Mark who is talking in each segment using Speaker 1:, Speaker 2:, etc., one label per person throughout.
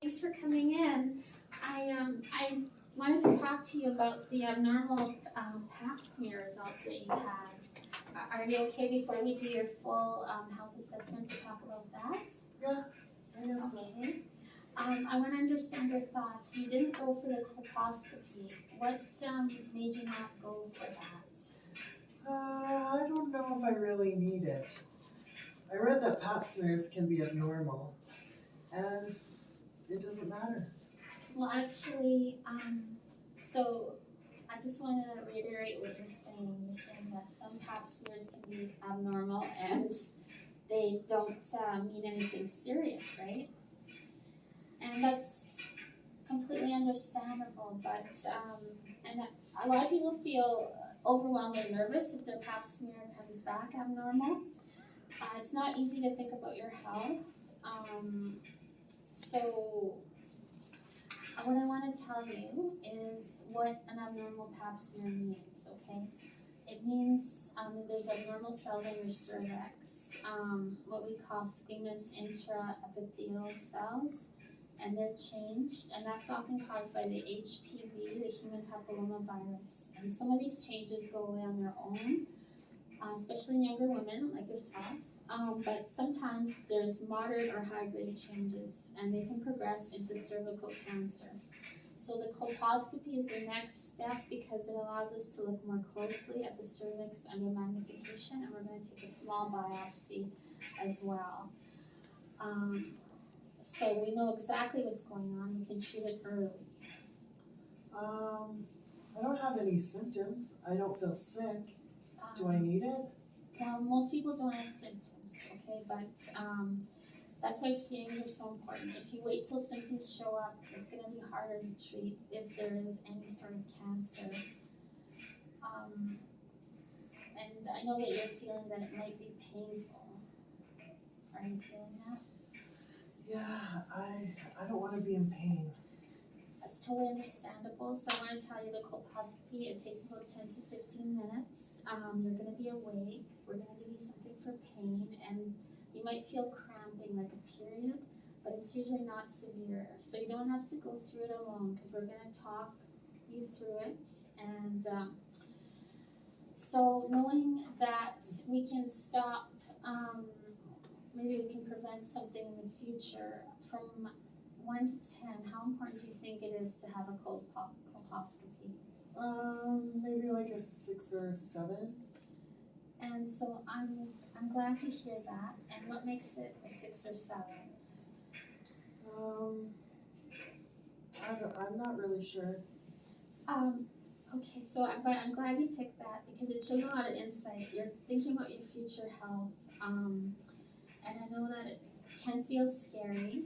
Speaker 1: Thanks for coming in. I wanted to talk to you about the abnormal Pap smear results that you had. Are you okay before we do your full health assessment to talk about that?
Speaker 2: Yeah, I guess so.
Speaker 1: Okay. I want to understand your thoughts. You didn't go for the colposcopy. What made you not go for that?
Speaker 2: I don't know if I really need it. I read that pap smears can be abnormal, and it doesn't matter.
Speaker 1: Well, actually, so I just want to reiterate what you're saying. You're saying that some pap smears can be abnormal and they don't mean anything serious, right? And that's completely understandable. But and a lot of people feel overwhelmed or nervous if their pap smear comes back abnormal. It's not easy to think about your health. So what I want to tell you is what an abnormal pap smear means, okay? It means that there's abnormal cells in your cervix, what we call squamous intraepithelial cells, and they're changed, and that's often caused by the HPV, the human papillomavirus. And some of these changes go away on their own, especially in younger women like yourself. But sometimes there's moderate or high-grade changes, and they can progress into cervical cancer. So the colposcopy is the next step because it allows us to look more closely at the cervix under magnification, and we're going to take a small biopsy as well. So we know exactly what's going on. We can treat it early.
Speaker 2: I don't have any symptoms. I don't feel sick. Do I need it?
Speaker 1: Well, most people don't have symptoms, okay, but that's why screenings are so important. If you wait till symptoms show up, it's going to be harder to treat if there is any sort of cancer. And I know that you're feeling that it might be painful. Are you feeling that?
Speaker 2: Yeah, I don't want to be in pain.
Speaker 1: That's totally understandable. So I want to tell you the colposcopy, it takes about 10 to 15 minutes. You're going to be awake. We're going to give you something for pain, and you might feel cramping like a period, but it's usually not severe. So you don't have to go through it alone because we're going to talk you through it. And so knowing that we can stop, maybe we can prevent something in the future, from 1 to 10, how important do you think it is to have a colposcopy?
Speaker 2: Maybe like a 6 or 7.
Speaker 1: And so I'm glad to hear that. And what makes it a 6 or 7?
Speaker 2: I'm not really sure.
Speaker 1: Okay, so but I'm glad you picked that because it shows a lot of insight. You're thinking about your future health, and I know that it can feel scary.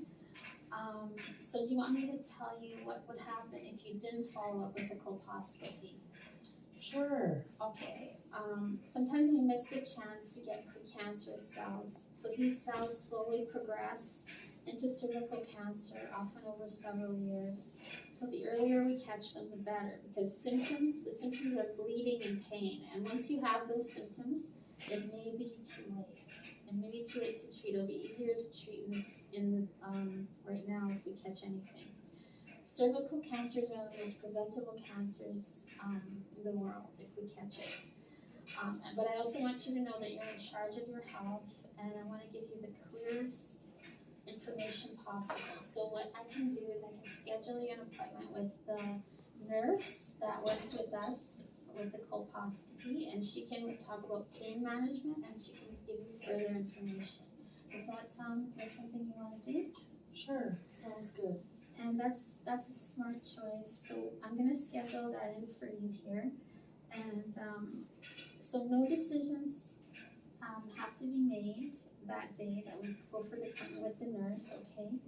Speaker 1: So do you want me to tell you what would happen if you didn't follow up with a colposcopy?
Speaker 2: Sure.
Speaker 1: Okay. Sometimes we miss the chance to get precancerous cells. So these cells slowly progress into cervical cancer, often over several years. So the earlier we catch them, the better, because the symptoms are bleeding and pain. And once you have those symptoms, it may be too late. It may be too late to treat. It'll be easier to treat right now if we catch anything. Cervical cancer is one of the most preventable cancers in the world if we catch it. But I also want you to know that you're in charge of your health, and I want to give you the clearest information possible. So what I can do is I can schedule you an appointment with the nurse that works with us with the colposcopy, and she can talk about pain management, and she can give you further information. Does that sound like something you want to do?
Speaker 2: Sure, sounds good.
Speaker 1: And that's a smart choice. So I'm going to schedule that in for you here. And so no decisions have to be made that day that we go for the appointment with the nurse, okay?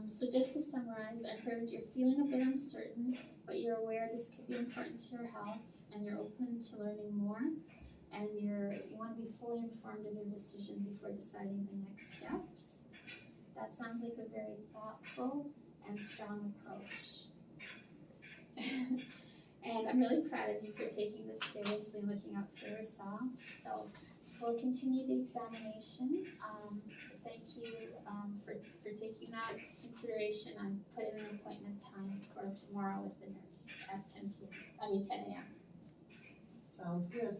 Speaker 1: So just to summarize, I heard you're feeling a bit uncertain, but you're aware this could be important to your health, and you're open to learning more, and you want to be fully informed of your decision before deciding the next steps. That sounds like a very thoughtful and strong approach. And I'm really proud of you for taking this seriously and looking out for yourself. So we'll continue the examination. Thank you for taking that consideration, I put in an appointment time for tomorrow with the nurse at 10 a.m.
Speaker 2: Sounds good.